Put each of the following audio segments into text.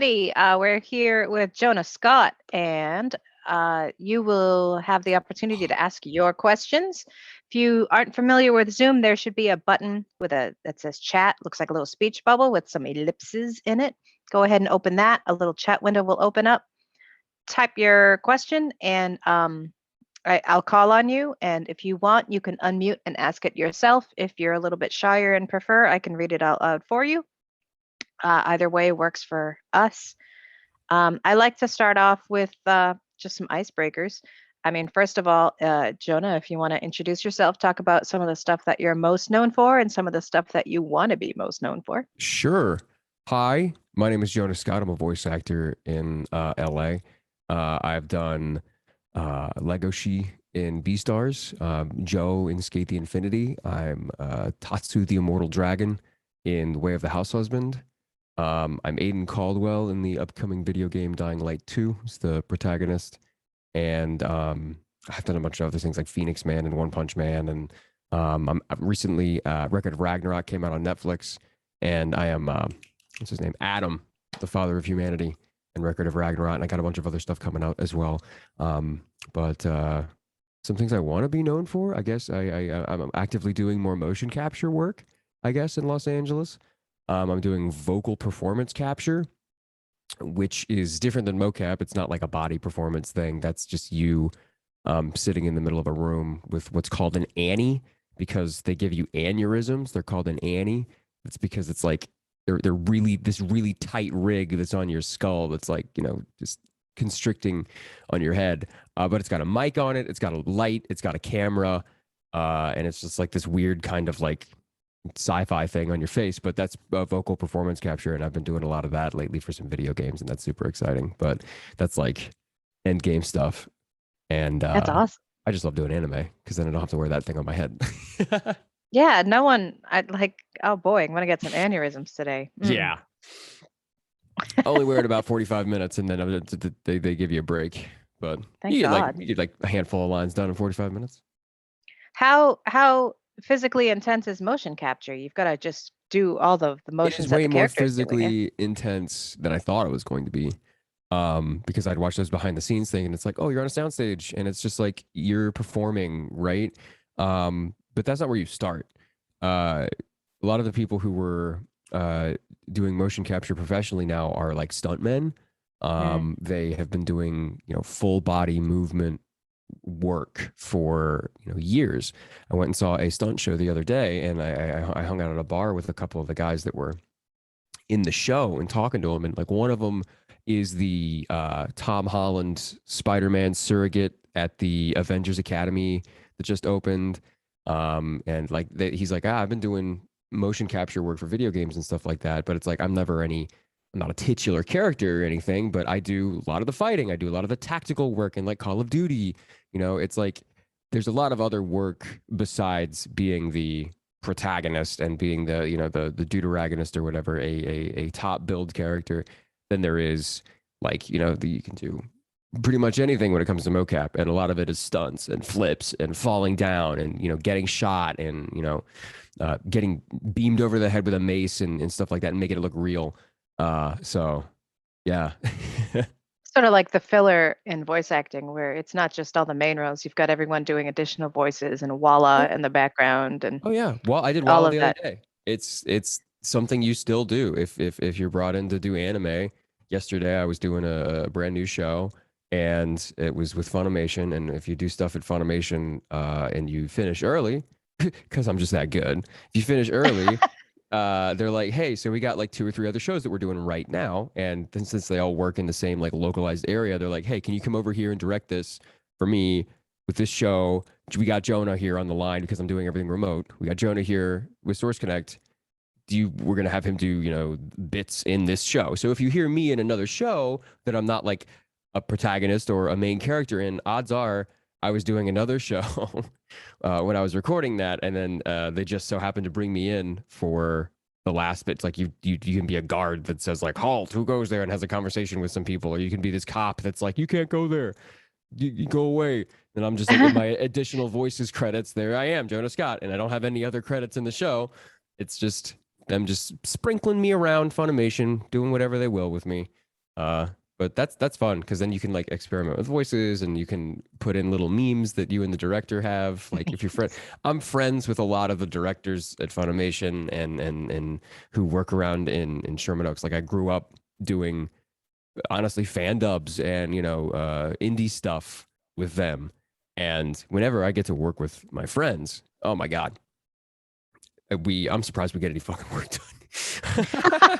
We're here with Jonah Scott, and you will have the opportunity to ask your questions. If you aren't familiar with Zoom, there should be a button with a that says chat. Looks like a little speech bubble with some ellipses in it. Go ahead and open that. A little chat window will open up. Type your question, and I'll call on you. And if you want, you can unmute and ask it yourself. If you're a little bit shyer and prefer, I can read it out loud for you. Either way works for us. I like to start off with just some icebreakers. I mean, first of all, Jonah, if you want to introduce yourself, talk about some of the stuff that you're most known for and some of the stuff that you want to be most known for. Sure. Hi, my name is Jonah Scott. I'm a voice actor in LA. I've done Lego She in Beastars, Joe in Skate the Infinity. I'm Tatsu the Immortal Dragon in The Way of the House Husband. I'm Aiden Caldwell in the upcoming video game Dying Light 2 as the protagonist. And I've done a bunch of other things like Phoenix Man and One Punch Man. And I've recently, Record of Ragnarok came out on Netflix. And I am, what's his name? Adam, the father of humanity, and Record of Ragnarok. And I got a bunch of other stuff coming out as well. But some things I want to be known for, I guess I'm actively doing more motion capture work, I guess, in Los Angeles. I'm doing vocal performance capture, which is different than mocap. It's not like a body performance thing. That's just you sitting in the middle of a room with what's called an Annie, because they give you aneurysms. They're called an Annie. It's because it's like they're really this really tight rig that's on your skull that's like, just constricting on your head. But it's got a mic on it. It's got a light. It's got a camera. And it's just like this weird kind of like sci-fi thing on your face, but that's vocal performance capture, and I've been doing a lot of that lately for some video games, and that's super exciting. But that's like end game stuff, and That's awesome. I just love doing anime because then I don't have to wear that thing on my head. Yeah, no one, I'd like, oh boy, I'm going to get some aneurysms today. Yeah, I only wear it about 45 minutes, and then they give you a break. But Thank you God. get like a handful of lines done in 45 minutes. How physically intense is motion capture? You've got to just do all the It is motions that way the more character's doing. Yeah. physically intense than I thought it was going to be. Because I'd watch those behind the scenes thing, and it's like, oh, you're on a soundstage, and it's just like you're performing, right? But that's not where you start. A lot of the people who were doing motion capture professionally now are like stuntmen. They have been doing, full body movement work for years. I went and saw a stunt show the other day, and I hung out at a bar with a couple of the guys that were in the show and talking to them, and like one of them is the Tom Holland Spider-Man surrogate at the Avengers Academy that just opened. And like he's like, I've been doing motion capture work for video games and stuff like that, but it's like I'm not a titular character or anything, but I do a lot of the fighting. I do a lot of the tactical work in like Call of Duty. It's like there's a lot of other work besides being the protagonist and being the deuteragonist or whatever, a top build character. Than there is like, you can do pretty much anything when it comes to mocap, and a lot of it is stunts and flips and falling down and getting shot and getting beamed over the head with a mace and stuff like that and making it look real. So yeah. Sort of like the filler in voice acting, where it's not just all the main roles. You've got everyone doing additional voices and Walla in the background and Oh yeah. Well, I did all Walla of the other that. day. It's something you still do if you're brought in to do anime. Yesterday I was doing a brand new show, and it was with Funimation. And if you do stuff at Funimation and you finish early, because I'm just that good, if you finish early, they're like, hey, so we got like 2 or 3 other shows that we're doing right now, and then since they all work in the same like localized area, they're like, hey, can you come over here and direct this for me with this show? We got Jonah here on the line because I'm doing everything remote. We got Jonah here with Source Connect. We're gonna have him do bits in this show. So if you hear me in another show that I'm not like a protagonist or a main character in, odds are I was doing another show when I was recording that, and then they just so happened to bring me in for the last bit. It's like you can be a guard that says like halt, who goes there, and has a conversation with some people, or you can be this cop that's like, you can't go there, you go away. And I'm just like, in my additional voices credits, there I am, Jonah Scott, and I don't have any other credits in the show. It's just them just sprinkling me around Funimation, doing whatever they will with me. But that's fun because then you can like experiment with voices and you can put in little memes that you and the director have. Like if you're friend, I'm friends with a lot of the directors at Funimation and who work around in Sherman Oaks. Like I grew up doing honestly fan dubs and indie stuff with them. And whenever I get to work with my friends, oh my god, I'm surprised we get any fucking work done.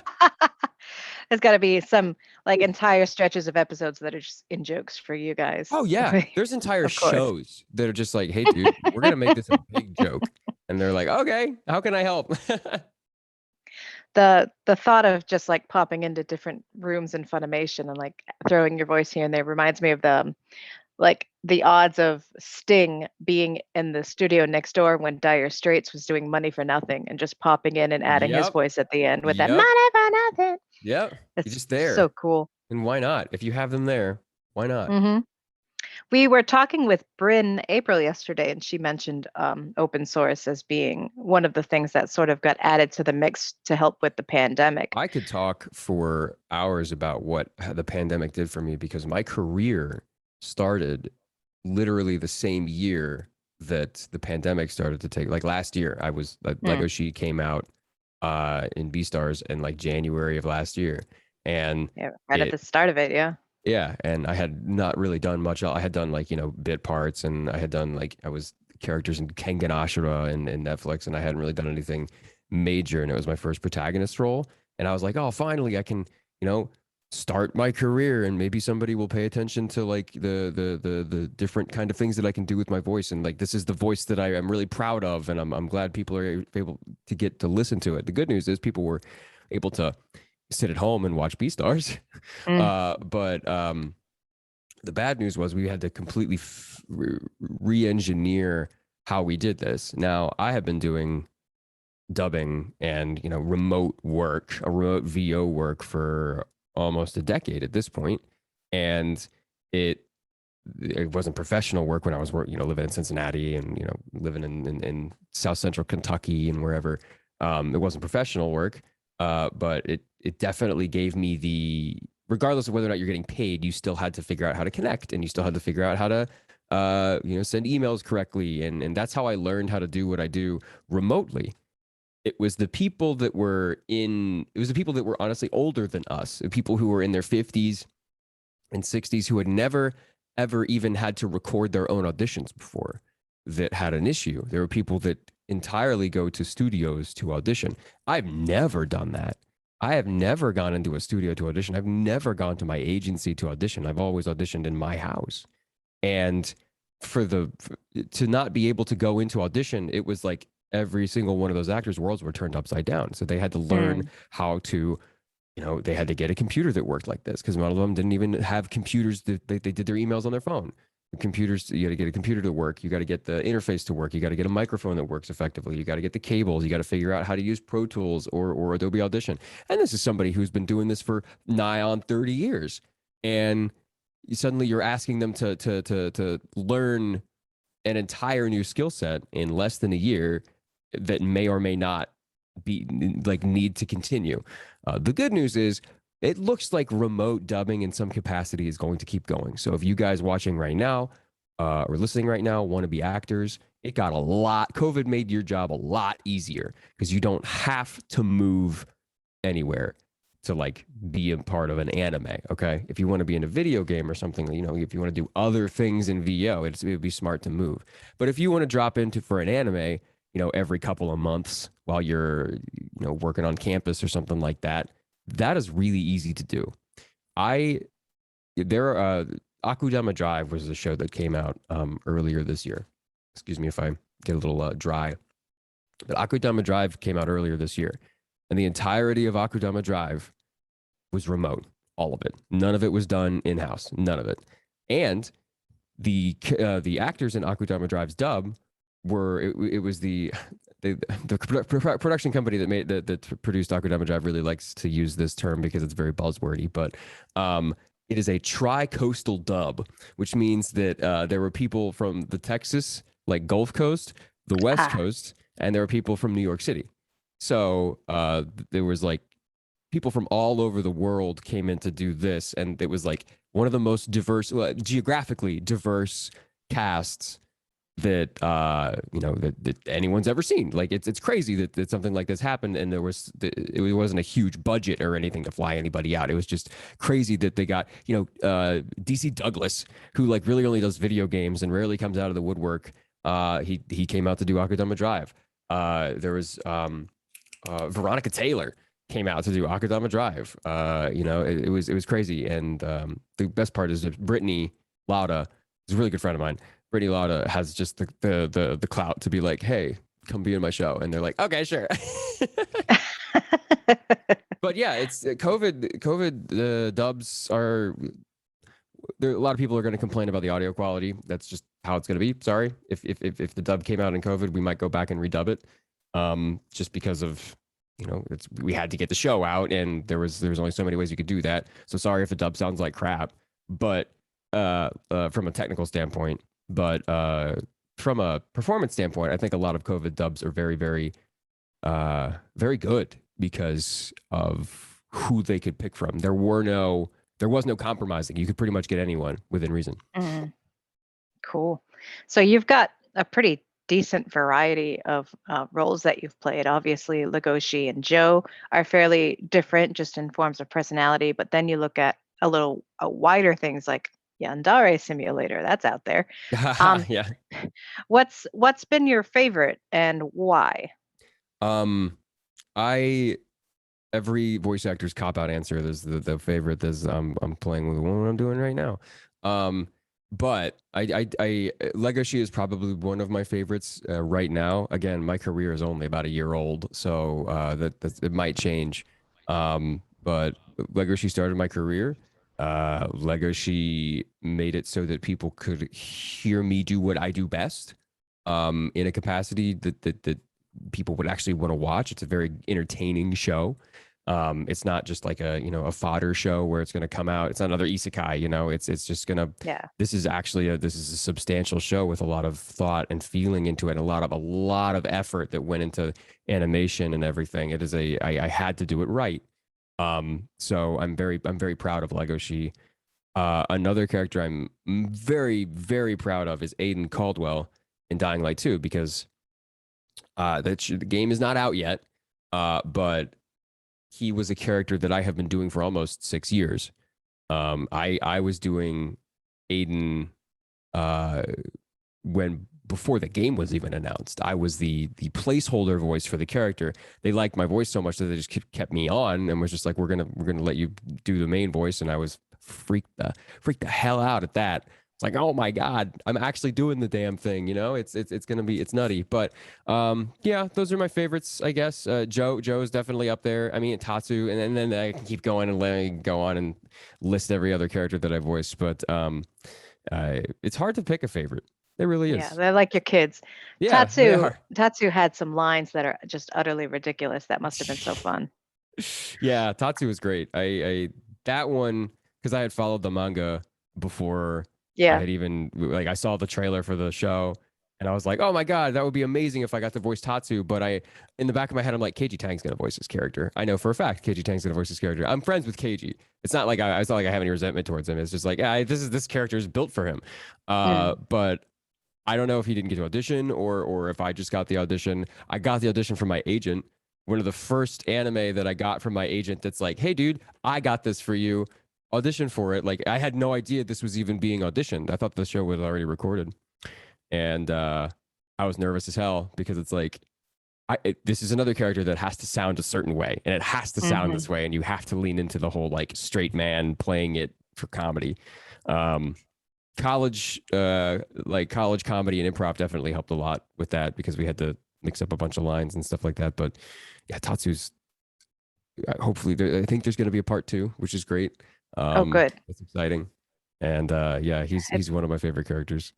There's got to be some like entire stretches of episodes that are just in jokes for you guys. Oh yeah, there's entire Of course. shows that are just like, "Hey, dude, we're gonna make this a big joke," and they're like, "Okay, how can I help?" The thought of just like popping into different rooms in Funimation and like throwing your voice here and there reminds me of like the odds of Sting being in the studio next door when Dire Straits was doing Money for Nothing and just popping in and adding his Yep, voice at the end with that yep, money for nothing. yep. You're It's just there, so cool. and why not? If you have them there, why not? Hmm. We were talking with Bryn April yesterday, and she mentioned open source as being one of the things that sort of got added to the mix to help with the pandemic. I could talk for hours about what the pandemic did for me because my career started literally the same year that the pandemic started to take. Like last year, I was like Mm, Lego Sheet came out in Beastars in like January of last year, and yeah, right at it the start of it, yeah. yeah, and I had not really done much. I had done like bit parts, and I had done like I was characters in Kengan Ashura and Netflix, and I hadn't really done anything major, and it was my first protagonist role, and I was like, oh, finally, I can you know start my career, and maybe somebody will pay attention to like the different kind of things that I can do with my voice, and like this is the voice that I am really proud of, and I'm glad people are able to get to listen to it. The good news is people were able to sit at home and watch Beastars. Mm, But the bad news was we had to completely re-engineer how we did this. Now, I have been doing dubbing and remote work, a remote VO work for almost a decade at this point, and it it wasn't professional work when I was living in Cincinnati and living in South Central Kentucky and wherever. It wasn't professional work, but it definitely gave me the regardless of whether or not you're getting paid, you still had to figure out how to connect and you still had to figure out how to send emails correctly, and that's how I learned how to do what I do remotely. It was the people that were honestly older than us, the people who were in their 50s and 60s who had never ever even had to record their own auditions before that had an issue. There were people that entirely go to studios to audition. I've never done that. I have never gone into a studio to audition. I've never gone to my agency to audition. I've always auditioned in my house. And to not be able to go into audition, it was like every single one of those actors' worlds were turned upside down. So they had to learn mm, how to they had to get a computer that worked like this because a lot of them didn't even have computers that they did their emails on their phone. The computers, you got to get a computer to work. You got to get the interface to work. You got to get a microphone that works effectively. You got to get the cables. You got to figure out how to use Pro Tools or Adobe Audition. And this is somebody who's been doing this for nigh on 30 years. And suddenly you're asking them to learn an entire new skill set in less than a year that may or may not be like need to continue. The good news is it looks like remote dubbing in some capacity is going to keep going. So if you guys watching right now or listening right now want to be actors, it got a lot. COVID made your job a lot easier because you don't have to move anywhere to like be a part of an anime. Okay. If you want to be in a video game or something, if you want to do other things in VO, it would be smart to move. But if you want to drop into for an anime, every couple of months while you're, working on campus or something like that, that is really easy to do. I, there, Akudama Drive was a show that came out earlier this year. Excuse me if I get a little dry. But Akudama Drive came out earlier this year. And the entirety of Akudama Drive was remote. All of it. None of it was done in house. None of it. And the actors in Akudama Drive's dub it was the production company that produced Akudama Drive really likes to use this term because it's very buzzwordy, but it is a tri-coastal dub, which means that there were people from the Texas, like Gulf Coast, the West ah, Coast, and there were people from New York City. So there was like people from all over the world came in to do this, and it was like one of the most diverse, well, geographically diverse casts that that anyone's ever seen. Like it's crazy that something like this happened, and it wasn't a huge budget or anything to fly anybody out. It was just crazy that they got DC Douglas, who like really only does video games and rarely comes out of the woodwork. He came out to do Akudama Drive. There was Veronica Taylor came out to do Akudama Drive. It was crazy, and the best part is that Brittany Lauda is a really good friend of mine. Brittany Lauda has just the clout to be like, hey, come be in my show, and they're like, okay, sure. But yeah, it's COVID. COVID dubs are there. A lot of people are going to complain about the audio quality. That's just how it's going to be. Sorry, if the dub came out in COVID, we might go back and redub it. Just because of we had to get the show out, and there was only so many ways you could do that. So sorry if the dub sounds like crap, but from a technical standpoint, but from a performance standpoint, I think a lot of COVID dubs are very, very, very good because of who they could pick from. There was no compromising. You could pretty much get anyone within reason. Mm, cool. So you've got a pretty decent variety of roles that you've played. Obviously, Legoshi and Joe are fairly different just in forms of personality, but then you look at a wider things like Yandere Simulator. That's out there. Yeah. What's been your favorite and why? I every voice actor's cop out answer. There's the favorite. There's I'm playing with the one I'm doing right now. But I Legoshi is probably one of my favorites right now. Again, my career is only about a year old, so that it might change. But Legoshi started my career. Legoshi made it so that people could hear me do what I do best. In a capacity that people would actually want to watch. It's a very entertaining show. It's not just like a fodder show where it's going to come out. It's not another isekai. It's just gonna. Yeah. This is a substantial show with a lot of thought and feeling into it, and a lot of effort that went into animation and everything. It is I had to do it right. So I'm very proud of Legoshi. Another character I'm very, very proud of is Aiden Caldwell in Dying Light 2 because the game is not out yet, but he was a character that I have been doing for almost 6 years. I was doing Aiden when before the game was even announced. I was the placeholder voice for the character. They liked my voice so much that they just kept me on and was just like, we're gonna let you do the main voice, and I was freaked the hell out at that. It's like, oh my God, I'm actually doing the damn thing. It's gonna be nutty. But yeah, those are my favorites, I guess. Joe is definitely up there. I mean, Tatsu, and then I can keep going and let me go on and list every other character that I voiced. But it's hard to pick a favorite. It really is. Yeah, they're like your kids. Yeah, they are. Tatsu had some lines that are just utterly ridiculous. That must have been so fun. Yeah, Tatsu was great. I that one because I had followed the manga before I Yeah. had even I saw the trailer for the show, and I was like, oh my God, that would be amazing if I got to voice Tatsu. But in the back of my head, I'm like, Keiji Tang's gonna voice his character. I know for a fact Keiji Tang's gonna voice his character. I'm friends with Keiji. It's not like I have any resentment towards him. It's just like, yeah, this character is built for him. But I don't know if he didn't get to audition or if I just got the audition. I got the audition from my agent. One of the first anime that I got from my agent that's like, hey, dude, I got this for you. Audition for it. Like, I had no idea this was even being auditioned. I thought the show was already recorded. And I was nervous as hell because it's like, this is another character that has to sound a certain way, and it has to sound this way, and you have to lean into the whole like straight man playing it for comedy. College comedy and improv definitely helped a lot with that because we had to mix up a bunch of lines and stuff like that. But yeah, Tatsu's hopefully I think there's going to be a part 2, which is great. Oh, good. It's exciting. And yeah, he's one of my favorite characters.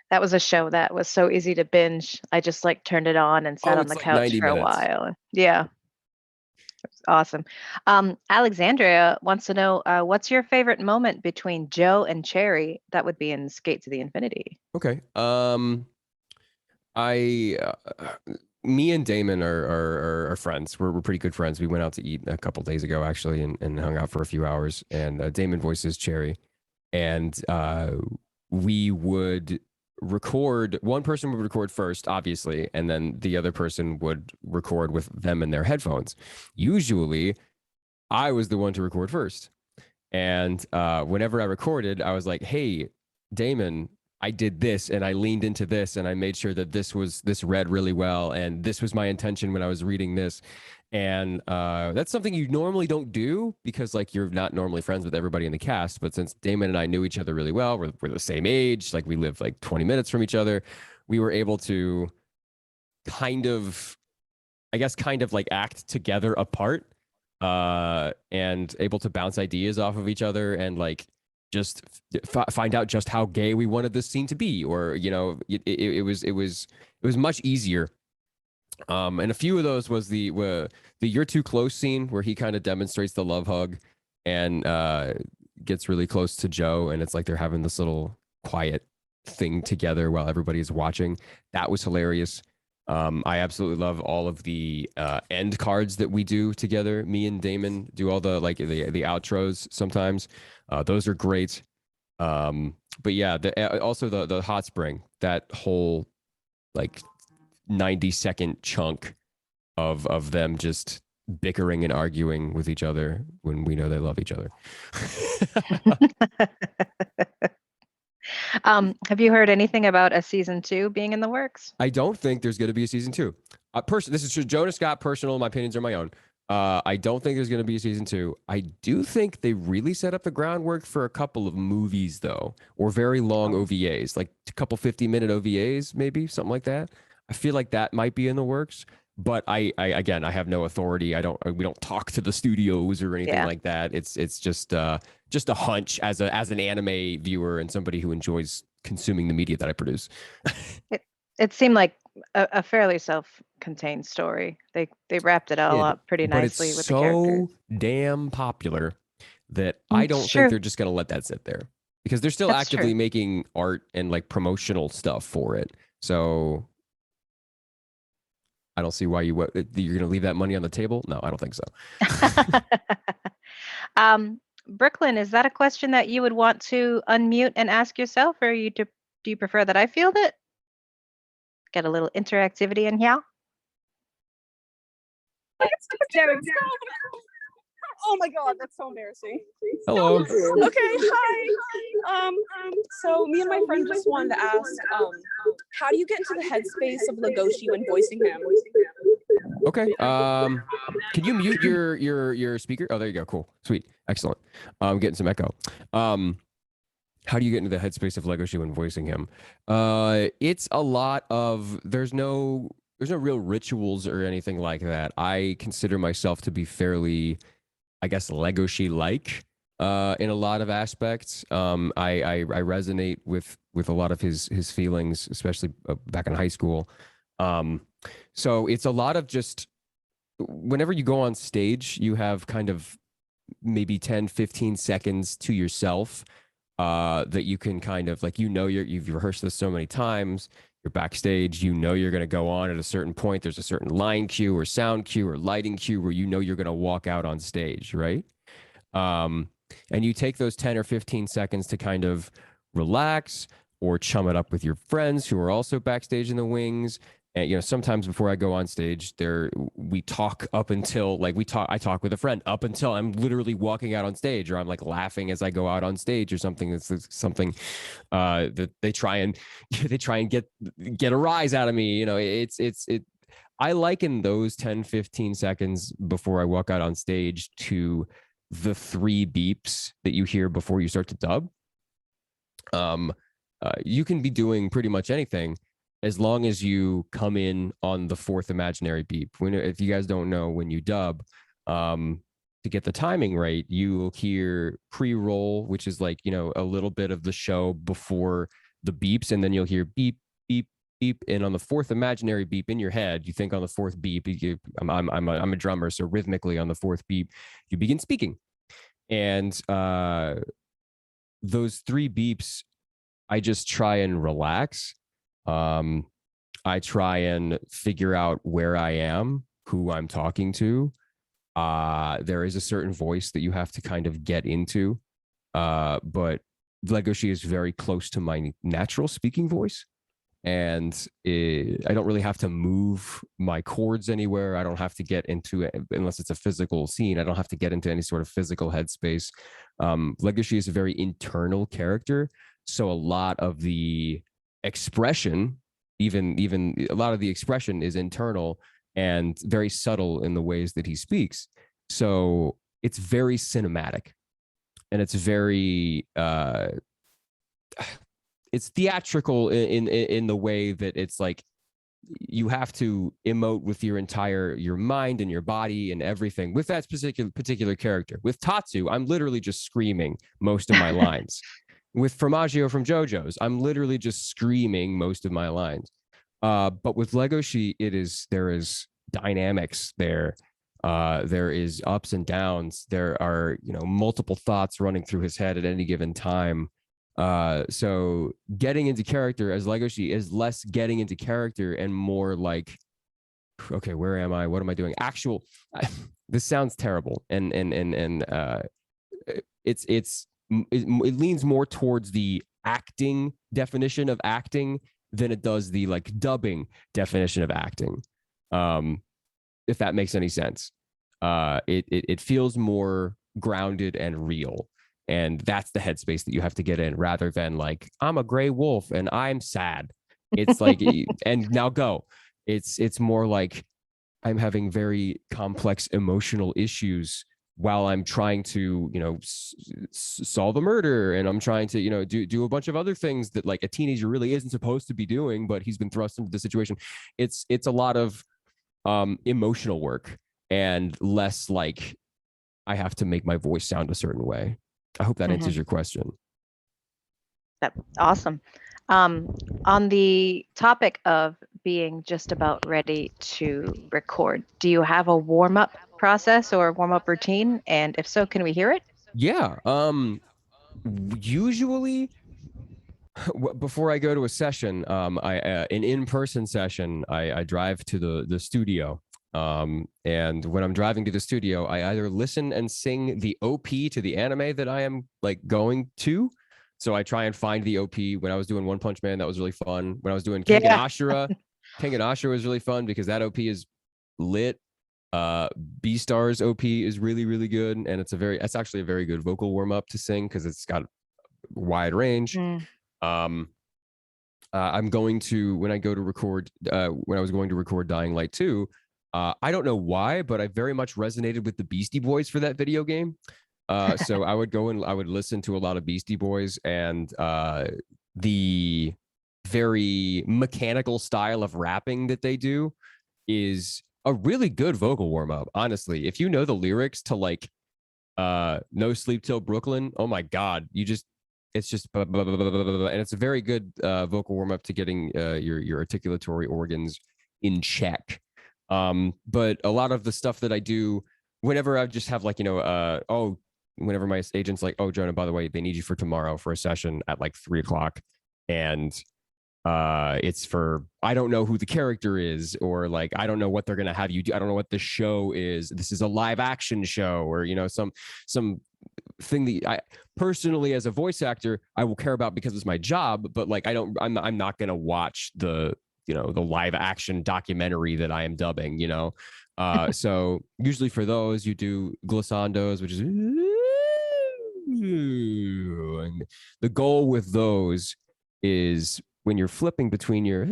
That was a show that was so easy to binge. I just like turned it on and sat on the like couch 90 for a minutes. while. Yeah. Awesome. Alexandria wants to know what's your favorite moment between Joe and Cherry? That would be in Skate to the Infinity. Okay. I me and Damon are friends. We're pretty good friends. We went out to eat a couple days ago actually, and hung out for a few hours. And Damon voices Cherry, and we would record. One person would record first, obviously, and then the other person would record with them in their headphones. Usually, I was the one to record first. And whenever I recorded, I was like, "Hey, Damon, I did this, and I leaned into this, and I made sure that this read really well, and this was my intention when I was reading this." And that's something you normally don't do because like you're not normally friends with everybody in the cast. But since Damon and I knew each other really well, we're the same age, like we live like 20 minutes from each other, we were able to kind of I guess kind of like act together apart, and able to bounce ideas off of each other and like just find out just how gay we wanted this scene to be, or it was much easier. And a few of those was the "you're too close" scene where he kind of demonstrates the love hug and gets really close to Joe, and it's like they're having this little quiet thing together while everybody is watching. That was hilarious. I absolutely love all of the end cards that we do together. Me and Damon do all the like the outros sometimes. Those are great. But yeah, also the hot spring, that whole like 90-second chunk of them just bickering and arguing with each other when we know they love each other. Have you heard anything about a season 2 being in the works? I don't think there's going to be a season 2. This is Jonah Scott personal. My opinions are my own. I don't think there's going to be a season 2. I do think they really set up the groundwork for a couple of movies, though, or very long Oh, OVAs, like a couple 50-minute OVAs, maybe something like that. I feel like that might be in the works. But I again, I have no authority. We don't talk to the studios or anything yeah. like that. It's just a hunch as an anime viewer and somebody who enjoys consuming the media that I produce. It seemed like a fairly self-contained story. They wrapped it all up pretty But it's nicely with the characters. so damn popular that I It's don't think true. they're just going to let that sit there, because they're still That's true. actively making art and like promotional stuff for it. So I don't see why you're going to leave that money on the table. No, I don't think so. Brooklyn, is that a question that you would want to unmute and ask yourself, or do you prefer that I field it? Get a little interactivity in here. Oh my god, that's so embarrassing. Hello. Okay, hi. So me and my friend just wanted to ask, how do you get into the headspace of Legoshi when voicing him? Okay. Can you mute your speaker? Oh, there you go. Cool. Sweet. Excellent. I'm getting some echo. How do you get into the headspace of Legoshi when voicing him? It's a lot of there's no real rituals or anything like that. I consider myself to be fairly, I guess, Legoshi like in a lot of aspects. I resonate with a lot of his feelings, especially back in high school. So it's a lot of just whenever you go on stage, you have kind of maybe 10-15 seconds to yourself that you can kind of like, you've rehearsed this so many times, you're backstage, you're going to go on at a certain point, there's a certain line cue or sound cue or lighting cue where you're going to walk out on stage, right? And you take those 10 or 15 seconds to kind of relax or chum it up with your friends who are also backstage in the wings. And sometimes before I go on stage, we talk up until I talk with a friend up until I'm literally walking out on stage, or I'm like laughing as I go out on stage, or something. That's something that they try and get a rise out of me. I liken those 10-15 seconds before I walk out on stage to the 3 beeps that you hear before you start to dub. You can be doing pretty much anything as long as you come in on the 4th imaginary beep. If you guys don't know, when you dub, to get the timing right, you'll hear pre-roll, which is like, a little bit of the show before the beeps, and then you'll hear beep, beep, beep. And on the 4th imaginary beep in your head, you think on the 4th beep, I'm a drummer, so rhythmically on the 4th beep, you begin speaking. And those 3 beeps, I just try and relax. I try and figure out where I am, who I'm talking to. There is a certain voice that you have to kind of get into, but Legoshi is very close to my natural speaking voice, and I don't really have to move my chords anywhere. I don't have to get into it unless it's a physical scene. I don't have to get into any sort of physical headspace. Legoshi is a very internal character, so a lot of the expression, even a lot of the expression, is internal and very subtle in the ways that he speaks. So it's very cinematic, and it's very it's theatrical in the way that it's like you have to emote with your mind and your body and everything with that particular character. With Tatsu, I'm literally just screaming most of my lines. With Formaggio from JoJo's, I'm literally just screaming most of my lines. But with Legoshi, there is dynamics there. There is ups and downs. There are, multiple thoughts running through his head at any given time. So getting into character as Legoshi is less getting into character and more like, okay, where am I? What am I doing? This sounds terrible, and it leans more towards the acting definition of acting than it does the like dubbing definition of acting. If that makes any sense. It feels more grounded and real. And that's the headspace that you have to get in, rather than like, I'm a gray wolf and I'm sad. It's like, and now go. It's more like I'm having very complex emotional issues while I'm trying to, solve a murder, and I'm trying to, do a bunch of other things that like a teenager really isn't supposed to be doing, but he's been thrust into the situation. It's a lot of emotional work and less like I have to make my voice sound a certain way. I hope that answers your question. That's awesome. On the topic of being just about ready to record, do you have a warm-up process or a warm-up routine? And if so, can we hear it? Yeah. Usually before I go to a session, an in-person session, I drive to the studio. And when I'm driving to the studio, I either listen and sing the OP to the anime that I am like going to. So I try and find the OP. When I was doing One Punch Man, that was really fun. When I was doing Kengan Ashura, Kengan Ashura was really fun because that OP is lit. Beastar's OP is really, really good. And it's actually a very good vocal warm-up to sing because it's got wide range. I'm going to, when I go to record, when I was going to record Dying Light 2, I don't know why, but I very much resonated with the Beastie Boys for that video game. So I would go and I would listen to a lot of Beastie Boys, and the very mechanical style of rapping that they do is a really good vocal warm-up. Honestly, if you know the lyrics to like No Sleep Till Brooklyn, oh my God, it's just blah, blah, blah, blah, blah, blah, and it's a very good vocal warm-up to getting your articulatory organs in check. But a lot of the stuff that I do whenever I just have like, whenever my agent's like, oh, Jonah, by the way, they need you for tomorrow for a session at like 3:00. And it's for, I don't know who the character is, or like, I don't know what they're going to have you do. I don't know what the show is. This is a live action show, or, some thing that I personally, as a voice actor, I will care about because it's my job. But like, I'm not going to watch the live action documentary that I am dubbing, so usually for those you do glissandos, which is, and the goal with those is when you're flipping between your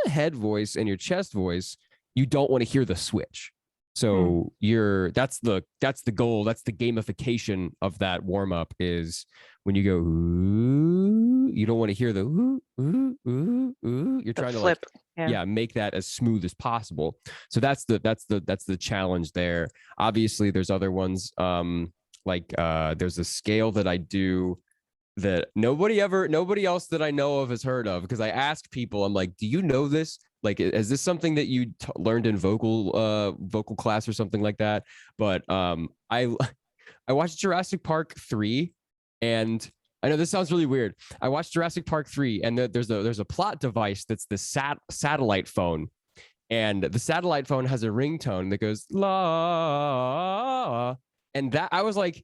head voice and your chest voice, you don't want to hear the switch. So that's the goal. That's the gamification of that warm up, is when you go, ooh, you don't want to hear the ooh, ooh, ooh, ooh. You're trying to flip. Make that as smooth as possible. So that's the challenge there. Obviously, there's other ones. There's a scale that I do that nobody else that I know of has heard of, because I ask people, I'm like, do you know this? Like, is this something that you learned in vocal class or something like that? But I watched Jurassic Park 3, and I know this sounds really weird. I watched Jurassic Park 3, and there's a plot device that's the satellite phone. And the satellite phone has a ringtone that goes la, and that I was like,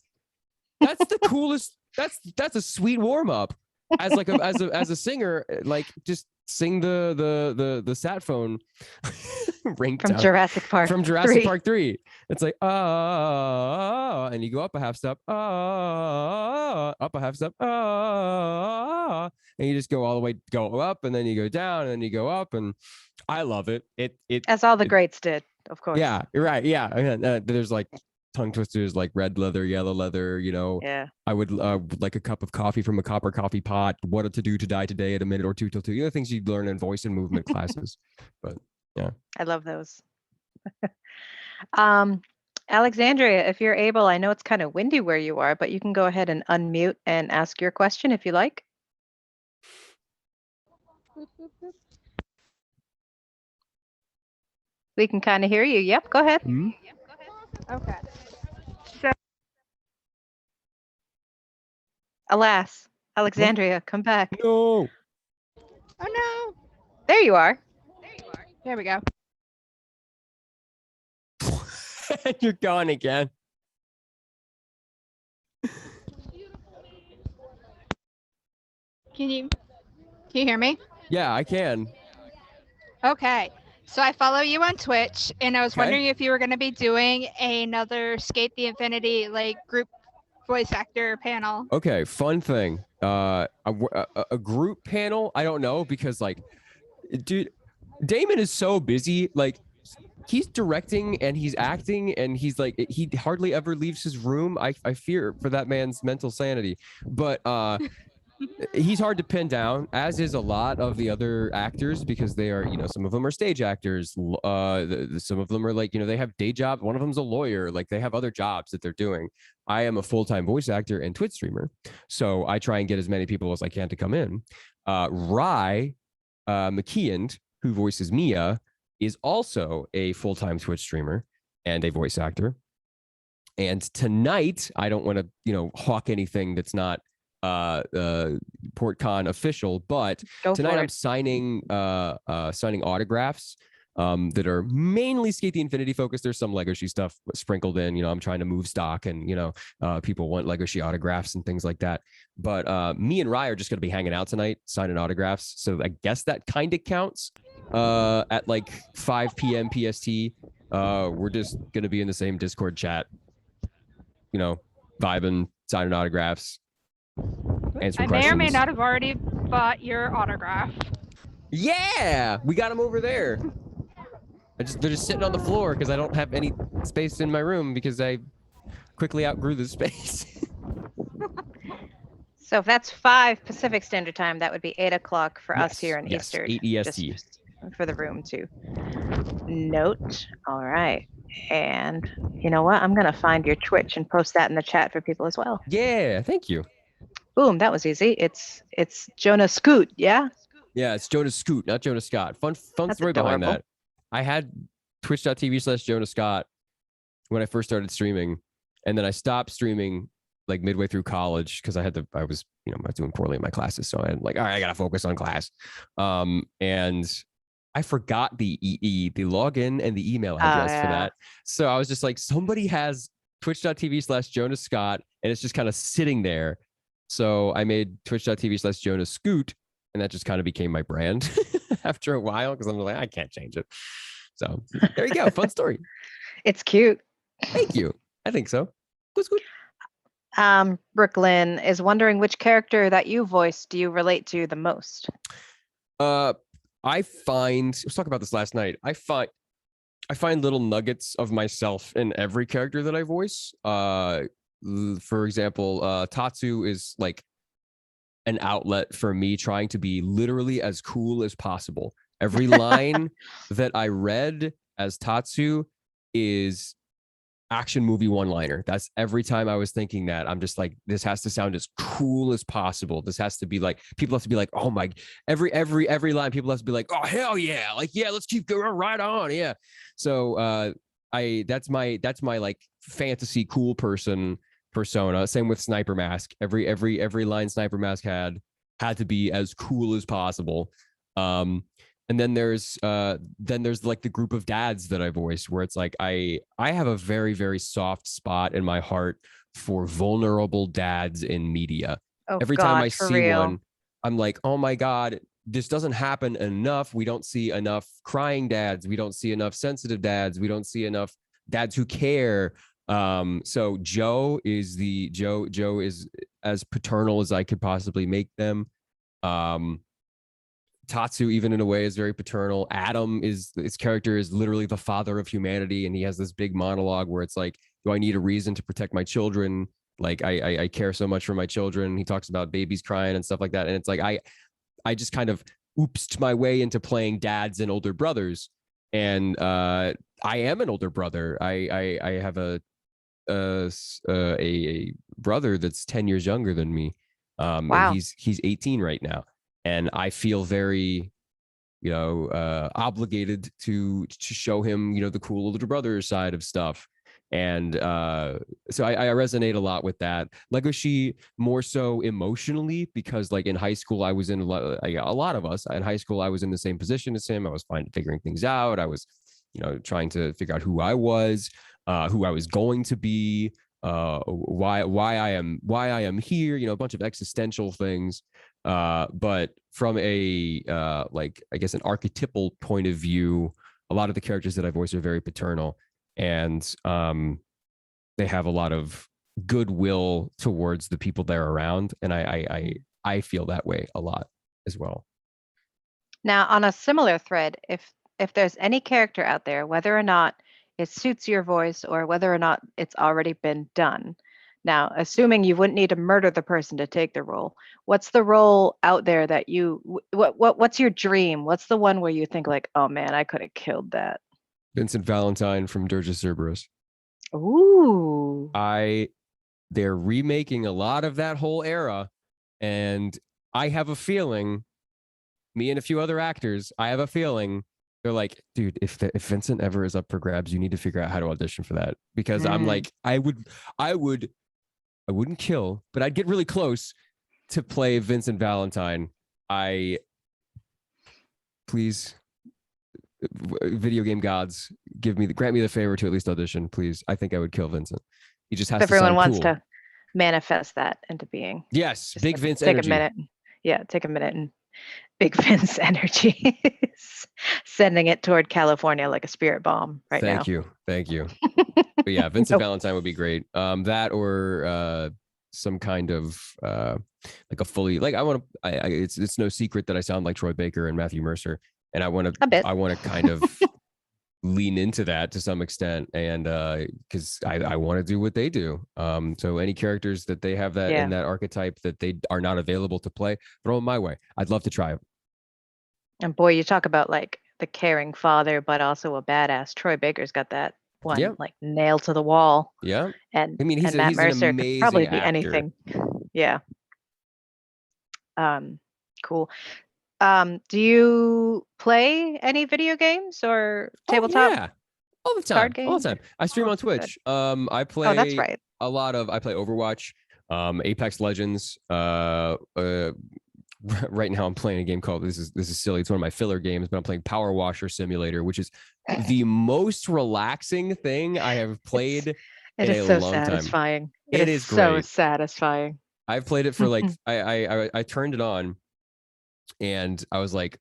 that's the coolest. That's a sweet warm up as like as a singer. Like just sing the sat phone ringtone From Jurassic Park. from Jurassic 3. Park 3. It's like and you go up a half step, up a half step, and you just go all the way, go up, and then you go down, and then you go up, and I love it. As all the greats did, of course. Yeah, you're right. Yeah, there's like tongue twisters, like red leather, yellow leather. You know, Yeah. I would like a cup of coffee from a copper coffee pot. What to do to die today at a minute or two till two. You know, things you learn in voice and movement classes. But yeah, I love those. Alexandria, if you're able, I know it's kind of windy where you are, but you can go ahead and unmute and ask your question if you like. We can kind of hear you. Yep, go ahead. Okay. Alas, Alexandria, come back. no. Oh no. There you are. There we go. You're gone again. Can you hear me? Yeah, I can. Okay. So I follow you on Twitch, and I was Okay. wondering if you were going to be doing another Skate the Infinity like group voice actor panel. Okay, fun thing. A group panel. I don't know because like, dude, Damon is so busy. Like, he's directing and he's acting and he's like, he hardly ever leaves his room. I fear for that man's mental sanity. But he's hard to pin down, as is a lot of the other actors, because they are, you know, some of them are stage actors. Some of them are like, you know, they have day jobs. One of them's a lawyer. Like, they have other jobs that they're doing. I am a full-time voice actor and Twitch streamer, so I try and get as many people as I can to come in. Rye McKeon, who voices Mia, is also a full-time Twitch streamer and a voice actor. And tonight, I don't want to, you know, hawk anything that's not PortCon official, but Go tonight for I'm it. signing autographs that are mainly Skate the Infinity focused. There's some Legacy stuff sprinkled in. You know, I'm trying to move stock, and you know, people want Legacy autographs and things like that. But me and Rye are just going to be hanging out tonight, signing autographs. So I guess that kind of counts. At like 5 p.m. PST, we're just going to be in the same Discord chat. You know, vibing, signing autographs. Answer I questions. may or may not have already bought your autograph. Yeah, we got them over there. They're just sitting on the floor because I don't have any space in my room because I quickly outgrew the space. So if that's 5 Pacific Standard Time, that would be 8 o'clock for us here in yes, Eastern. 8 EST. Just for the room to note. All right. And you know what? I'm going to find your Twitch and post that in the chat for people as well. Yeah, thank you. Boom, that was easy. It's Jonah Scoot, yeah? Yeah, it's Jonah Scott, not Jonah Scott. Fun That's story behind adorable. that. I had twitch.tv/Jonah Scott when I first started streaming, and then I stopped streaming like midway through college because I was doing poorly in my classes, so I'm like, all right, I gotta focus on class. And I forgot the login and the email address for that, so I was just like, somebody has twitch.tv/Jonah Scott, and it's just kind of sitting there. So I made twitch.tv/Jonah Scoot, and that just kind of became my brand after a while because I'm like, I can't change it. So there you go. Fun story. It's cute. Thank you. I think so. Good. Brooklyn is wondering which character that you voiced do you relate to the most? I was talking about this last night. I find little nuggets of myself in every character that I voice. For example, Tatsu is like an outlet for me trying to be literally as cool as possible. Every line that I read as Tatsu is action movie one-liner. That's every time I was thinking that. I'm just like, this has to sound as cool as possible. This has to be like, people have to be like, oh my, every line, people have to be like, oh hell yeah, like yeah, let's keep going right on, yeah. So that's my like fantasy cool person persona. Same with Sniper Mask. Every line Sniper Mask had to be as cool as possible. And then there's like the group of dads that I voice, where it's like I have a very, very soft spot in my heart for vulnerable dads in media. Oh Every time God, I for see real. one, I'm like, oh my God, this doesn't happen enough. We don't see enough crying dads. We don't see enough sensitive dads. We don't see enough dads who care. So Joe is as paternal as I could possibly make them. Tatsu, even in a way, is very paternal. Adam is his character is literally the father of humanity, and he has this big monologue where it's like, "Do I need a reason to protect my children? Like, I care so much for my children." He talks about babies crying and stuff like that, and it's like I just kind of oopsed my way into playing dads and older brothers, and I am an older brother. I have a brother that's 10 years younger than me, and Wow. he's 18 right now, and I feel very obligated to show him the cool older brother side of stuff. And so I resonate a lot with that. Legoshi more so emotionally, because like in high school I was in a lot of us in high school I was in the same position as him. I was figuring things out. I was trying to figure out who I was going to be, why I am here, a bunch of existential things. But from a like, I guess, an archetypal point of view, a lot of the characters that I voice are very paternal, and they have a lot of goodwill towards the people they're around, and I feel that way a lot as well. Now, on a similar thread, if there's any character out there, whether or not it suits your voice or whether or not it's already been done. Now, assuming you wouldn't need to murder the person to take the role, what's the role out there that what's your dream? What's the one where you think like, oh man, I could have killed that? Vincent Valentine from Dirge of Cerberus. Ooh. They're remaking a lot of that whole era, and I have a feeling, me and a few other actors, I have a feeling they're like, dude, if Vincent ever is up for grabs, you need to figure out how to audition for that. Because I'm like, I wouldn't kill, but I'd get really close to play Vincent Valentine. Please, video game gods, grant me the favor to at least audition, please. I think I would kill Vincent. He just has Everyone to sound wants cool. to manifest that into being. Yes, Just big Vince take energy. a minute. Yeah, take a minute and big Vince energy. Sending it toward California like a spirit bomb right now. Thank you. But yeah, Vincent Nope. Valentine would be great. That or some kind of like a fully, like, it's no secret that I sound like Troy Baker and Matthew Mercer, and I want to kind of lean into that to some extent, and because I want to do what they do. So any characters that they have that in that archetype that they are not available to play, throw them my way. I'd love to try it. And boy, you talk about like the caring father, but also a badass. Troy Baker's got that one like nailed to the wall. Yeah. And I mean, he's Matt an Mercer amazing could probably be actor. anything. Yeah. Cool. Do you play any video games or tabletop? Yeah. All the time. Card games? All the time. I stream on Twitch. I play that's right. I play Overwatch, Apex Legends. Right now I'm playing a game called, this is silly, it's one of my filler games, but I'm playing Power Washer Simulator, which is the most relaxing thing I have played in a long time. Satisfying. It is so great. Satisfying. I've played it for like I turned it on and I was like,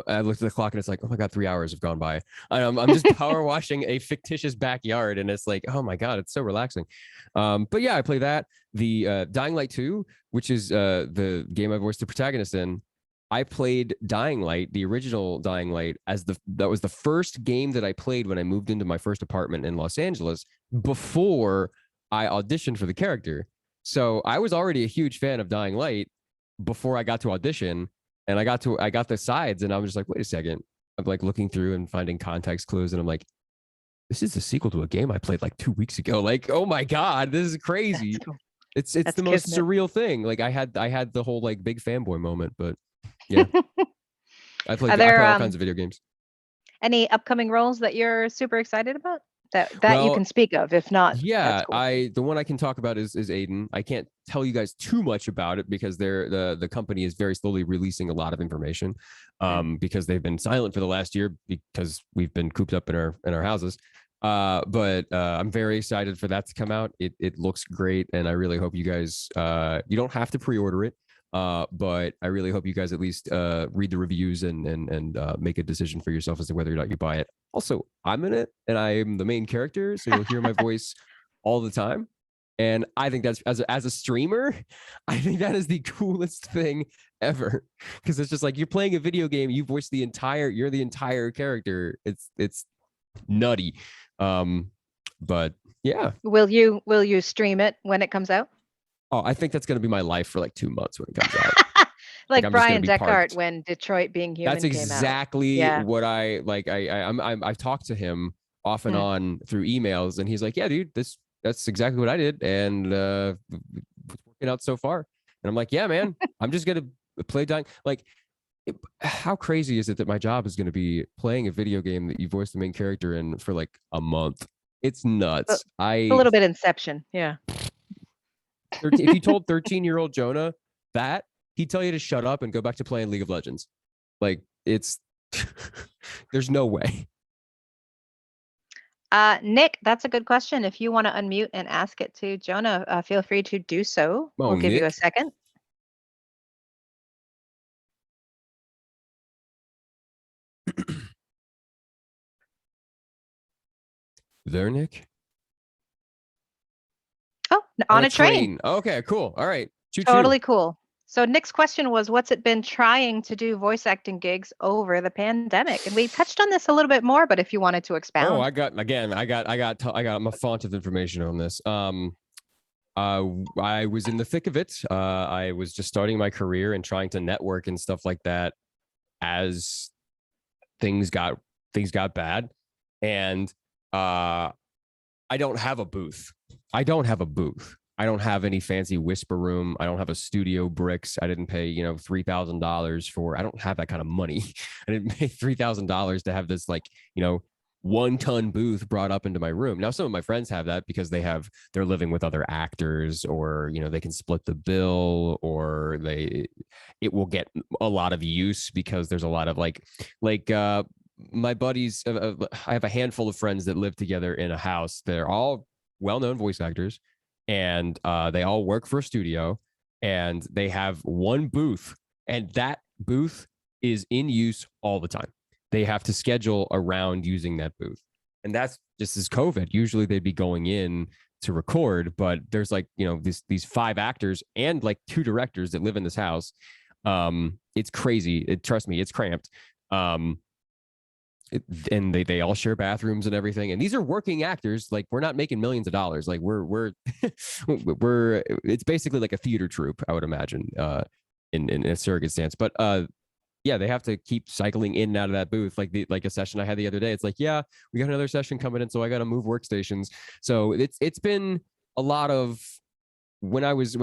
I looked at the clock and it's like, oh my God, 3 hours have gone by. And I'm just power washing a fictitious backyard, and it's like, oh my God, it's so relaxing. But yeah, I play that. The Dying Light 2, which is the game I voiced the protagonist in. I played Dying Light, the original Dying Light, that was the first game that I played when I moved into my first apartment in Los Angeles before I auditioned for the character. So I was already a huge fan of Dying Light before I got to audition. And I got the sides, and I'm just like, wait a second. I'm like looking through and finding context clues, and I'm like, this is the sequel to a game I played like 2 weeks ago. Like, oh my God, this is crazy. That's cool. It's the most surreal thing. Like I had the whole like big fanboy moment, but yeah. I play all kinds of video games. Any upcoming roles that you're super excited about? that you Well, can speak of. If not, yeah, that's cool. the one I can talk about is Aiden. I can't tell you guys too much about it because the company is very slowly releasing a lot of information, because they've been silent for the last year because we've been cooped up in our houses. But I'm very excited for that to come out. It looks great, and I really hope you guys you don't have to pre-order it. But I really hope you guys at least read the reviews and make a decision for yourself as to whether or not you buy it. Also, I'm in it and I am the main character, so you'll hear my voice all the time. And I think that's as a streamer, I think that is the coolest thing ever. Because it's just like you're playing a video game, you voice you're the entire character. It's nutty. But yeah. Will you stream it when it comes out? Oh, I think that's gonna be my life for like 2 months when it comes out. Like I'm just gonna Brian be Deckard parked. when Detroit Being Human That's came out. exactly Yeah. what I like. I've talked to him off and on through emails, and he's like, "Yeah, dude, that's exactly what I did, and it's working out so far." And I'm like, "Yeah, man, I'm just gonna play dying." Like, how crazy is it that my job is gonna be playing a video game that you voice the main character in for like a month? It's nuts. A little bit Inception. Yeah. If you told 13-year-old Jonah that, he'd tell you to shut up and go back to playing League of Legends. Like, it's there's no way. Nick, that's a good question. If you want to unmute and ask it to Jonah, feel free to do so. Oh, We'll give you a Nick. second. There, Nick? Oh, on a train. Okay, cool. All right. Choo-choo. Totally cool. So Nick's question was, what's it been trying to do voice acting gigs over the pandemic? And we touched on this a little bit more, but if you wanted to expound. Oh, I got my font of information on this. I was in the thick of it. I was just starting my career and trying to network and stuff like that as things got bad. And I don't have a booth. I don't have any fancy whisper room. I don't have a studio bricks. I didn't pay, $3,000 for, I don't have that kind of money. I didn't pay $3,000 to have this 1-ton booth brought up into my room. Now, some of my friends have that because they're living with other actors, or, they can split the bill, or it will get a lot of use because there's a lot of my buddies, I have a handful of friends that live together in a house. They're all well-known voice actors, and they all work for a studio, and they have one booth, and that booth is in use all the time. They have to schedule around using that booth. And that's just as COVID. Usually they'd be going in to record, but there's these 5 actors and 2 directors that live in this house. It's crazy. Trust me, it's cramped. And they all share bathrooms and everything, and these are working actors. We're not making millions of dollars. We're it's basically like a theater troupe, I would imagine, in a surrogate stance. But yeah, they have to keep cycling in and out of that booth. Like a session I had the other day, it's yeah, we got another session coming in, so I got to move workstations. So it's been a lot of, when I was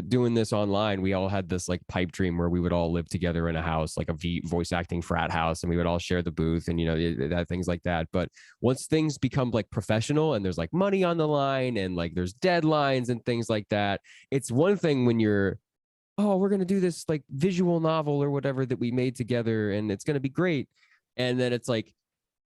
doing this online, we all had this pipe dream where we would all live together in a house, like a voice acting frat house, and we would all share the booth and that things like that. But once things become professional and there's money on the line and there's deadlines and things like that, it's one thing when you're, oh, we're gonna do this visual novel or whatever that we made together and it's gonna be great, and then it's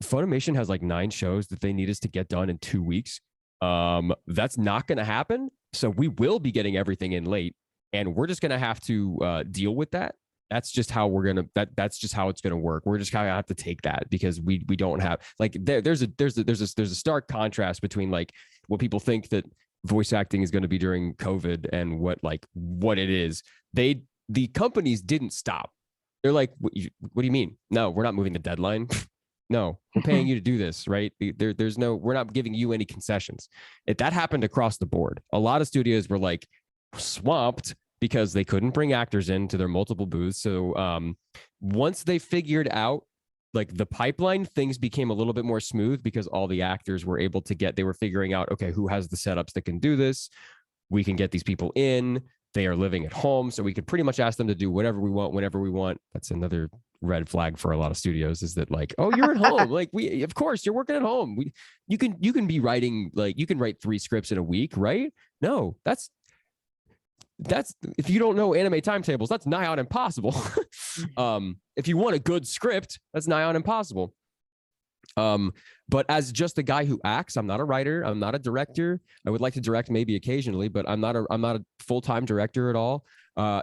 Funimation has 9 shows that they need us to get done in 2 weeks. That's not gonna happen. So we will be getting everything in late, and we're just gonna have to deal with that. That's just how that's just how it's gonna work. We're just gonna have to take that because we don't have there's a stark contrast between what people think that voice acting is going to be during COVID and what it is. The companies didn't stop. They're what do you mean? No, we're not moving the deadline. No, we're paying you to do this, right? We're not giving you any concessions. That happened across the board. A lot of studios were swamped because they couldn't bring actors into their multiple booths. So once they figured out the pipeline, things became a little bit more smooth because all the actors were able to they were figuring out, okay, who has the setups that can do this? We can get these people in. They are living at home, so we could pretty much ask them to do whatever we want, whenever we want. That's another red flag for a lot of studios, is that like, oh, you're at home. Like, of course you're working at home. You can be writing, like, you can write 3 scripts in a week, right? No, that's if you don't know anime timetables, that's nigh on impossible. If you want a good script, that's nigh on impossible. But as just a guy who acts, I'm not a writer, I'm not a director. I would like to direct maybe occasionally, but I'm not a full-time director at all.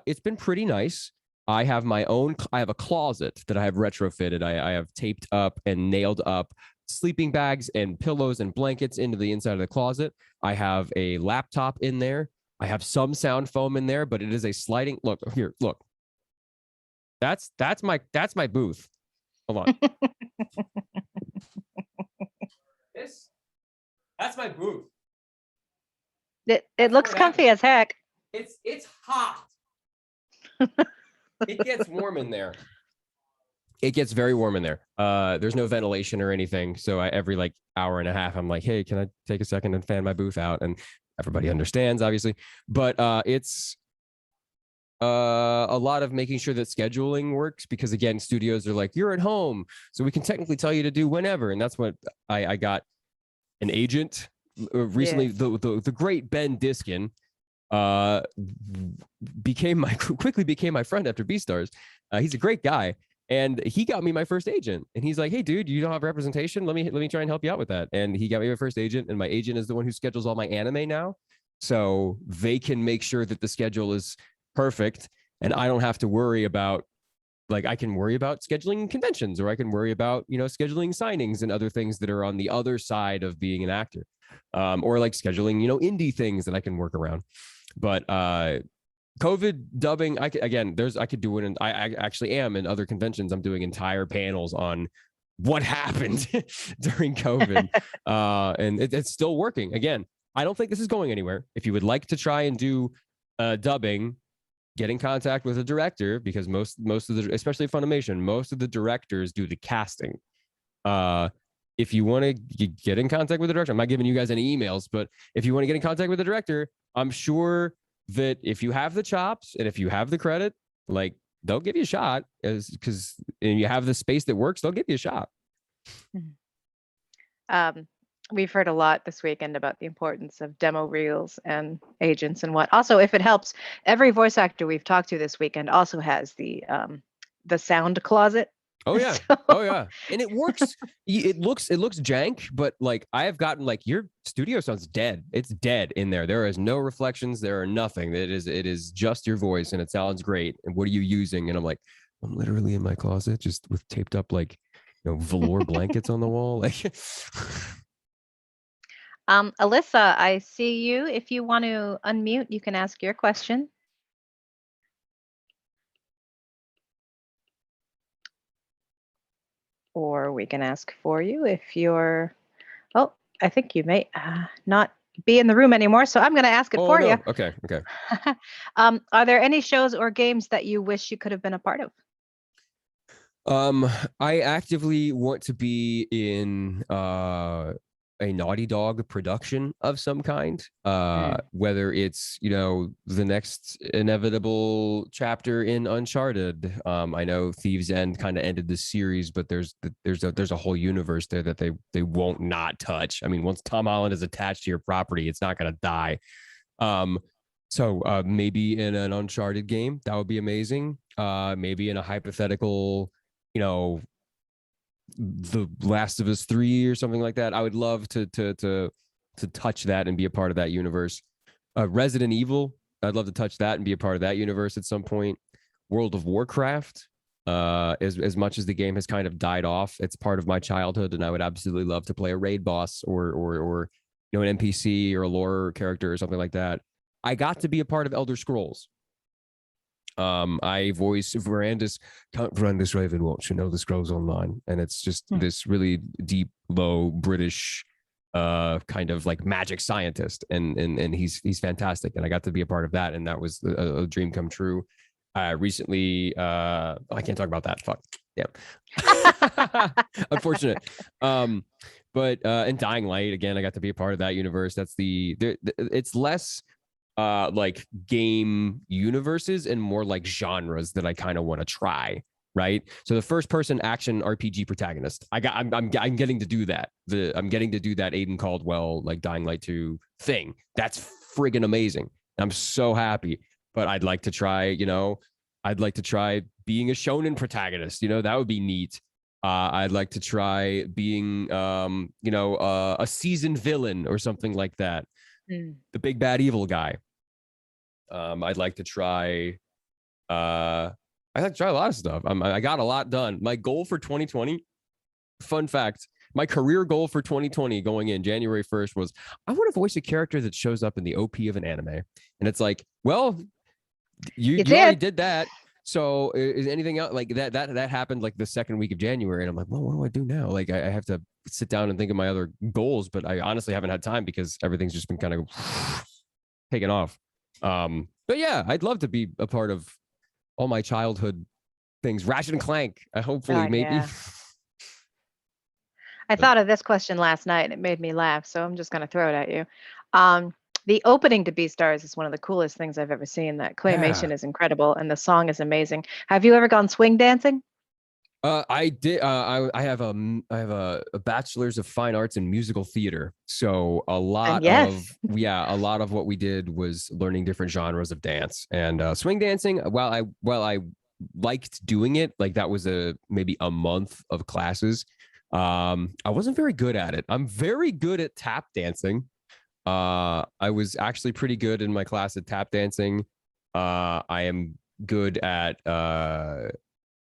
It's been pretty nice. I have a closet that I have retrofitted. I have taped up and nailed up sleeping bags and pillows and blankets into the inside of the closet. I have a laptop in there. I have some sound foam in there, but it is a sliding look. That's my booth. Hold on. That's my booth. It looks comfy as heck. It's hot. It gets warm in there. It gets very warm in there. There's no ventilation or anything. So every like hour and a half, I'm like, hey, can I take a second and fan my booth out? And everybody understands, obviously. But it's a lot of making sure that scheduling works, because again, studios are like, you're at home, so we can technically tell you to do whenever. And that's what I got an agent recently. Yeah. The great Ben Diskin quickly became my friend after Beastars. He's a great guy, and he got me my first agent. And he's like, hey dude, you don't have representation, let me try and help you out with that. And he got me my first agent, and my agent is the one who schedules all my anime now, so they can make sure that the schedule is perfect, and I don't have to worry about, like, I can worry about scheduling conventions, or I can worry about, scheduling signings and other things that are on the other side of being an actor, or like scheduling, indie things that I can work around. But COVID dubbing, I could do it, and I actually am in other conventions. I'm doing entire panels on what happened during COVID, and it's still working. Again, I don't think this is going anywhere. If you would like to try and do dubbing, get in contact with a director, because most of the, especially Funimation, most of the directors do the casting. If you want to get in contact with the director, I'm not giving you guys any emails, but if you want to get in contact with the director, I'm sure that if you have the chops and if you have the credit, like, they'll give you a shot, because you have the space that works, they'll give you a shot. We've heard a lot this weekend about the importance of demo reels and agents and what. Also, if it helps, every voice actor we've talked to this weekend also has the sound closet. Oh yeah. So... Oh yeah. And it works. It looks jank, but like, I have gotten, like, your studio sounds dead. It's dead in there. There is no reflections. There are nothing. It is just your voice, and it sounds great. And what are you using? And I'm like, I'm literally in my closet, just with taped up, like, velour blankets on the wall. Like, Alyssa, I see you. If you want to unmute, you can ask your question. Or we can ask for you if you're, I think you may not be in the room anymore, so I'm going to ask it for you. Okay. Are there any shows or games that you wish you could have been a part of? I actively want to be in a Naughty Dog production of some kind, whether it's, the next inevitable chapter in Uncharted. I know Thieves End kind of ended the series, but there's a whole universe there that they won't not touch. I mean, once Tom Holland is attached to your property, it's not going to die. So maybe in an Uncharted game, that would be amazing. Maybe in a hypothetical, The Last of Us 3 or something like that. I would love to touch that and be a part of that universe. Resident Evil, I'd love to touch that and be a part of that universe at some point. World of Warcraft, as much as the game has kind of died off, it's part of my childhood, and I would absolutely love to play a raid boss or an NPC or a lore character or something like that. I got to be a part of Elder Scrolls. I voice Count Verandis Ravenwatch in Elder Scrolls Online, and it's just this really deep, low British kind of like magic scientist, and he's fantastic, and I got to be a part of that, and that was a dream come true. Recently, I can't talk about that. Fuck. Yeah. Unfortunate. But in Dying Light, again, I got to be a part of that universe. That's it's less like game universes and more like genres that I kind of want to try. Right. So the first person action RPG protagonist, I'm getting to do that. I'm getting to do that Aiden Caldwell, like Dying Light 2 thing. That's friggin' amazing. I'm so happy. But I'd like to try, I'd like to try being a shonen protagonist. That would be neat. I'd like to try being, a seasoned villain or something like that. The big bad evil guy. I'd like to try. I like to try a lot of stuff. I got a lot done. My goal for 2020. Fun fact: my career goal for 2020 going in January 1st was I want to voice a character that shows up in the OP of an anime, and it's like, well, you already did that. So is anything else like that happened like the second week of January, and I'm like, well, what do I do now? Like I have to sit down and think of my other goals, but I honestly haven't had time because everything's just been kind of taken off. But yeah, I'd love to be a part of all my childhood things. Ratchet and Clank. Hopefully, maybe. Yeah. I thought of this question last night and it made me laugh, so I'm just going to throw it at you. The opening to Beastars is one of the coolest things I've ever seen. That claymation is incredible and the song is amazing. Have you ever gone swing dancing? I did. I have a bachelor's of fine arts in musical theater. So a lot of what we did was learning different genres of dance and swing dancing. While I liked doing it, like that was maybe a month of classes. I wasn't very good at it. I'm very good at tap dancing. I was actually pretty good in my class at tap dancing. I am good at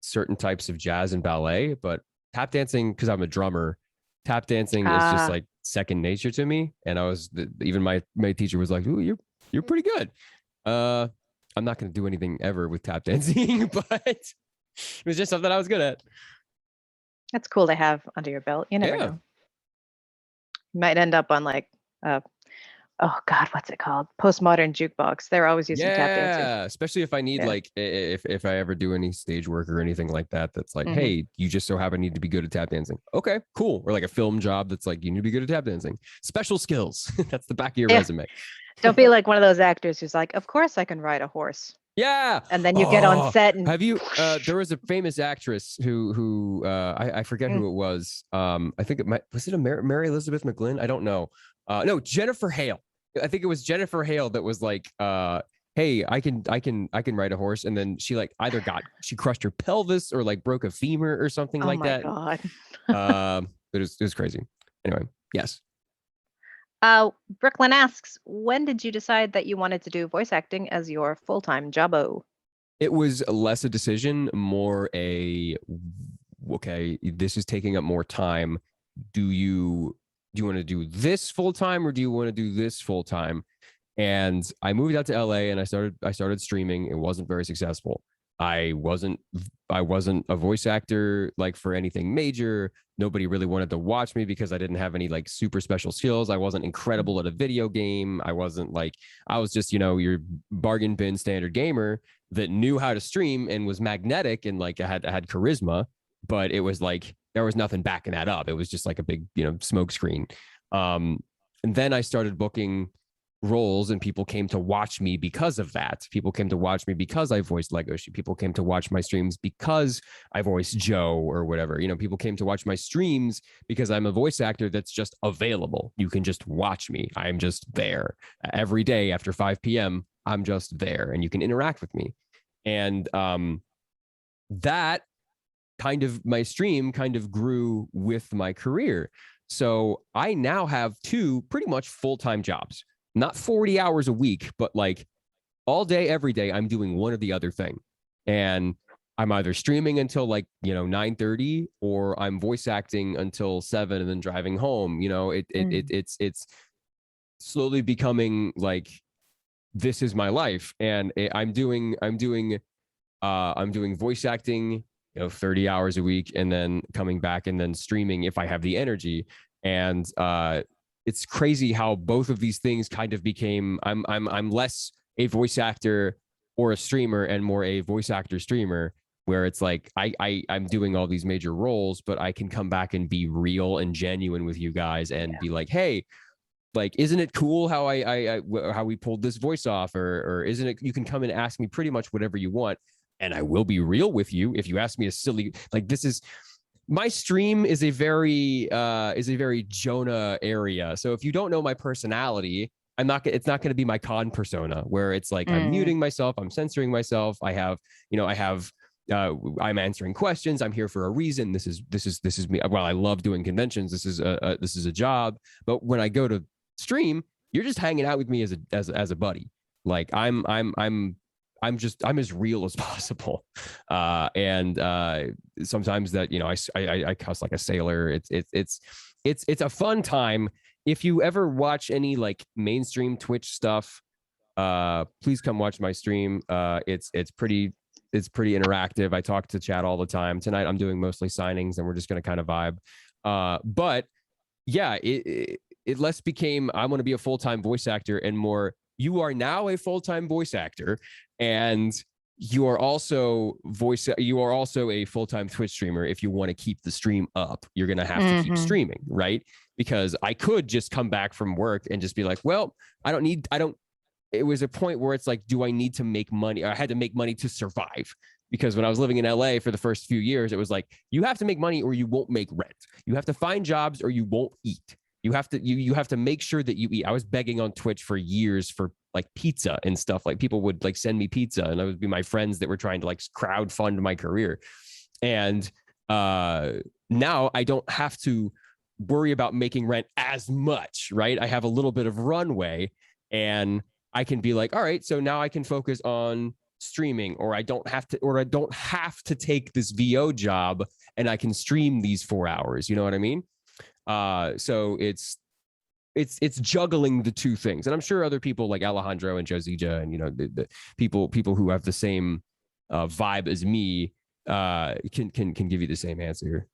certain types of jazz and ballet, but tap dancing, because I'm a drummer, tap dancing is just like second nature to me. And even my teacher was like, "Ooh, you're pretty good." I'm not going to do anything ever with tap dancing, but it was just something I was good at. That's cool to have under your belt. You never know. You might end up on like oh God, what's it called? Postmodern jukebox. They're always using tap dancing. Yeah, especially if I need like if I ever do any stage work or anything like that, that's like, hey, you just so happen need to be good at tap dancing. Okay, cool. Or like a film job that's like, you need to be good at tap dancing. Special skills. That's the back of your resume. Don't be like one of those actors who's like, of course I can ride a horse. Yeah. And then you get on set and have you there was a famous actress who I forget who it was. I think was it a Mary Elizabeth McGlynn? I don't know. No, Jennifer Hale. I think it was Jennifer Hale that was like, hey, I can ride a horse. And then she like either she crushed her pelvis or like broke a femur or something like that. Oh my God. It was crazy. Anyway, yes. Brooklyn asks, when did you decide that you wanted to do voice acting as your full-time jobbo? It was less a decision, more okay, this is taking up more time. Do you want to do this full time or do you want to do this full time? And I moved out to LA and I started streaming. It wasn't very successful. I wasn't a voice actor like for anything major. Nobody really wanted to watch me because I didn't have any like super special skills. I wasn't incredible at a video game. I was just, your bargain bin standard gamer that knew how to stream and was magnetic and like I had charisma, but it was like there was nothing backing that up. It was just like a big, smoke screen. And then I started booking roles and people came to watch me because of that. People came to watch me because I voiced Legoshi. People came to watch my streams because I voiced Joe or whatever. People came to watch my streams because I'm a voice actor that's just available. You can just watch me. I'm just there every day after 5 p.m. I'm just there and you can interact with me. And that my stream kind of grew with my career. So I now have 2 pretty much full-time jobs. Not 40 hours a week, but like all day, every day, I'm doing one or the other thing. And I'm either streaming until like, 9:30 or I'm voice acting until 7 and then driving home. It's slowly becoming like, this is my life. And I'm doing voice acting, 30 hours a week and then coming back and then streaming if I have the energy. And, it's crazy how both of these things kind of became, I'm less a voice actor or a streamer and more a voice actor streamer, where it's like, I'm doing all these major roles, but I can come back and be real and genuine with you guys and be like, hey, like, isn't it cool how how we pulled this voice off, or isn't it, you can come and ask me pretty much whatever you want, and I will be real with you. If you ask me a silly, like, this is my stream is a very Jonah area. So if you don't know my personality, it's not going to be my con persona where it's like I'm muting myself, I'm censoring myself. I'm answering questions. I'm here for a reason. This is me. Well, I love doing conventions. This is a job. But when I go to stream, you're just hanging out with me as a buddy. Like I'm as real as possible. And sometimes that, I cuss like a sailor. It's a fun time. If you ever watch any like mainstream Twitch stuff, please come watch my stream. It's pretty interactive. I talk to chat all the time. Tonight I'm doing mostly signings, and we're just going to kind of vibe. But yeah, it less became, I want to be a full-time voice actor, and more, you are now a full-time voice actor, and you are also a full-time Twitch streamer. If you want to keep the stream up, you're going to have to keep streaming, right? Because I could just come back from work and just be like, well, it was a point where it's like, do I need to make money? I had to make money to survive, because when I was living in LA for the first few years, it was like, you have to make money or you won't make rent. You have to find jobs or you won't eat. You have to make sure that you eat. I was begging on Twitch for years for like pizza and stuff. Like, people would like send me pizza, and that would be my friends that were trying to like crowd fund my career. And now I don't have to worry about making rent as much, right? I have a little bit of runway, and I can be like, all right, so now I can focus on streaming, or I don't have to take this VO job, and I can stream these 4 hours. You know what I mean? So it's juggling the two things. And I'm sure other people like Alejandro and Josija and, the people who have the same vibe as me can give you the same answer.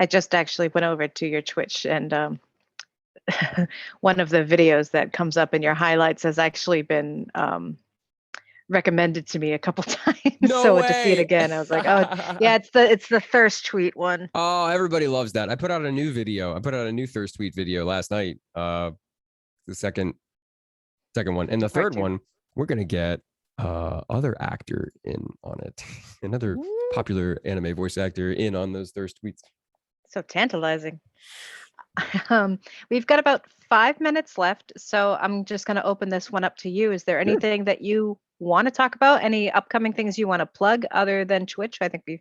I just actually went over to your Twitch, and one of the videos that comes up in your highlights has actually been recommended to me a couple times. No So way. to see it again, I was like, oh yeah, it's the thirst tweet one. Oh, everybody loves that. I put out a new video. I put out a new thirst tweet video last night. The second one, and the third one, we're gonna get other actor in on it, another popular anime voice actor in on those thirst tweets. So tantalizing. We've got about 5 minutes left, so I'm just going to open this one up to you. Is there anything that you want to talk about? Any upcoming things you want to plug other than Twitch? I think we've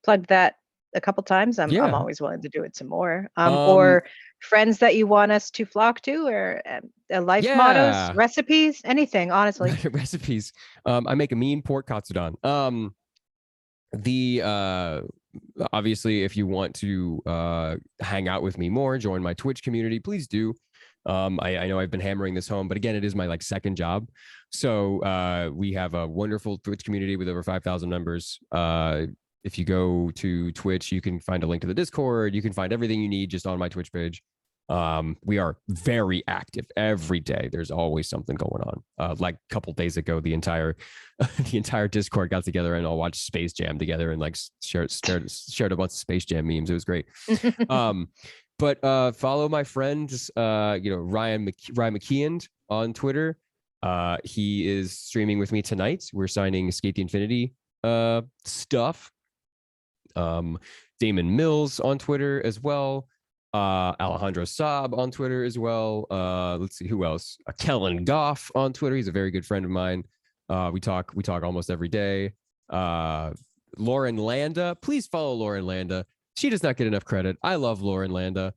plugged that a couple times. I'm always willing to do it some more. Or friends that you want us to flock to, or life mottos, recipes, anything, honestly. Recipes. I make a mean pork katsudon. Obviously, if you want to hang out with me more, join my Twitch community, please do. I know I've been hammering this home, but again, it is my like second job. So we have a wonderful Twitch community with over 5,000 members. If you go to Twitch, you can find a link to the Discord. You can find everything you need just on my Twitch page. We are very active every day. There's always something going on. Like a couple days ago, the entire Discord got together and all watched Space Jam together and like shared a bunch of Space Jam memes. It was great. But follow my friend, Ryan McKeon on Twitter. He is streaming with me tonight. We're signing Skate the Infinity stuff. Damon Mills on Twitter as well. Alejandro Saab on Twitter as well. Let's see who else. Kellen Goff on Twitter. He's a very good friend of mine. We talk almost every day. Lauren Landa. Please follow Lauren Landa. She does not get enough credit. I love Lauren Landa.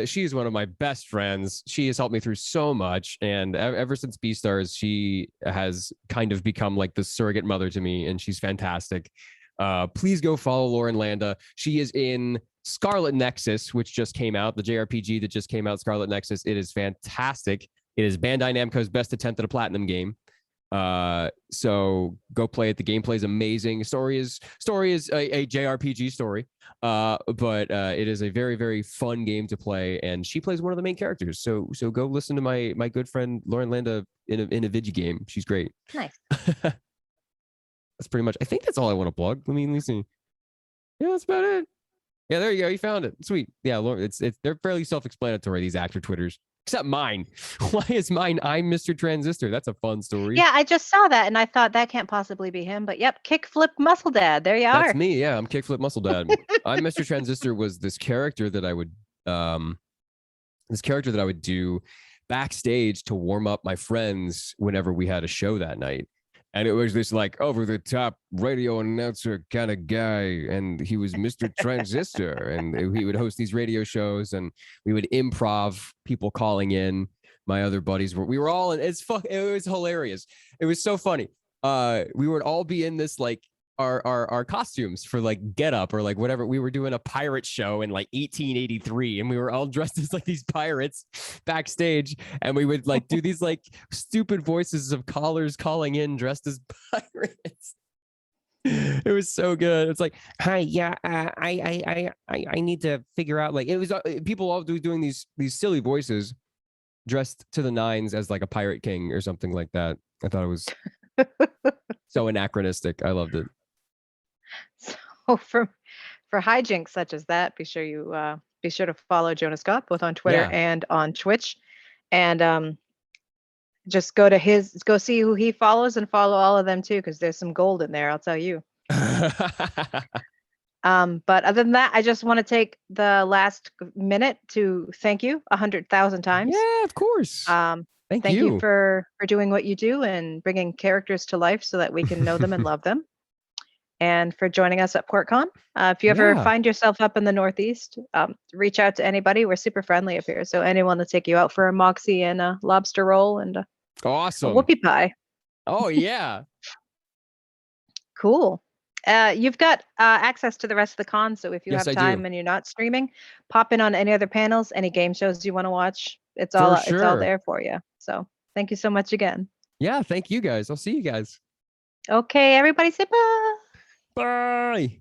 She is one of my best friends. She has helped me through so much. And ever since Beastars, she has kind of become like the surrogate mother to me, and she's fantastic. Please go follow Lauren Landa. She is in Scarlet Nexus, which just came out, the JRPG that just came out, Scarlet Nexus. It is fantastic. It is Bandai Namco's best attempt at a platinum game. So go play it. The gameplay is amazing. Story is a JRPG story, but it is a very, very fun game to play, and she plays one of the main characters. So go listen to my good friend Lauren Landa in a video game. She's great. Nice. That's pretty much. I think that's all I want to plug. Let me see. Yeah, that's about it. Yeah, there you go. You found it. Sweet. Yeah, Lauren, it's they're fairly self-explanatory, these actor Twitters. Except mine. Why is mine I'm Mr. Transistor? That's a fun story. Yeah, I just saw that and I thought that can't possibly be him. But yep, Kickflip Muscle Dad. There you That's are. me. Yeah, I'm Kickflip Muscle Dad. I'm Mr. Transistor was this character that I would do backstage to warm up my friends whenever we had a show that night. And it was this like over the top radio announcer kind of guy. And he was Mr. Transistor. And he would host these radio shows and we would improv people calling in. My other buddies we were all in, it was hilarious. It was so funny. We would all be in this like our costumes for like Get Up or like whatever. We were doing a pirate show in like 1883 and we were all dressed as like these pirates backstage, and we would like do these like stupid voices of callers calling in dressed as pirates. It was so good. It's like, hi, yeah, I need to figure out, like, it was people all doing these silly voices dressed to the nines as like a pirate king or something like that. I thought it was so anachronistic. I loved it. So for hijinks such as that, be sure to follow Jonah Scott both on Twitter Yeah. and on Twitch, and just go see who he follows and follow all of them too, because there's some gold in there. I'll tell you. But other than that, I just want to take the last minute to thank you 100,000 times. Yeah, of course. Thank you for doing what you do and bringing characters to life so that we can know them and love them. And for joining us at PortCon. If you ever find yourself up in the Northeast, reach out to anybody. We're super friendly up here. So anyone will take you out for a moxie and a lobster roll and a whoopie pie. Oh, yeah. Cool. You've got access to the rest of the con. So if you have time and you're not streaming, pop in on any other panels, any game shows you want to watch. It's all there for you. So thank you so much again. Yeah, thank you guys. I'll see you guys. Okay, everybody say bye. Bye.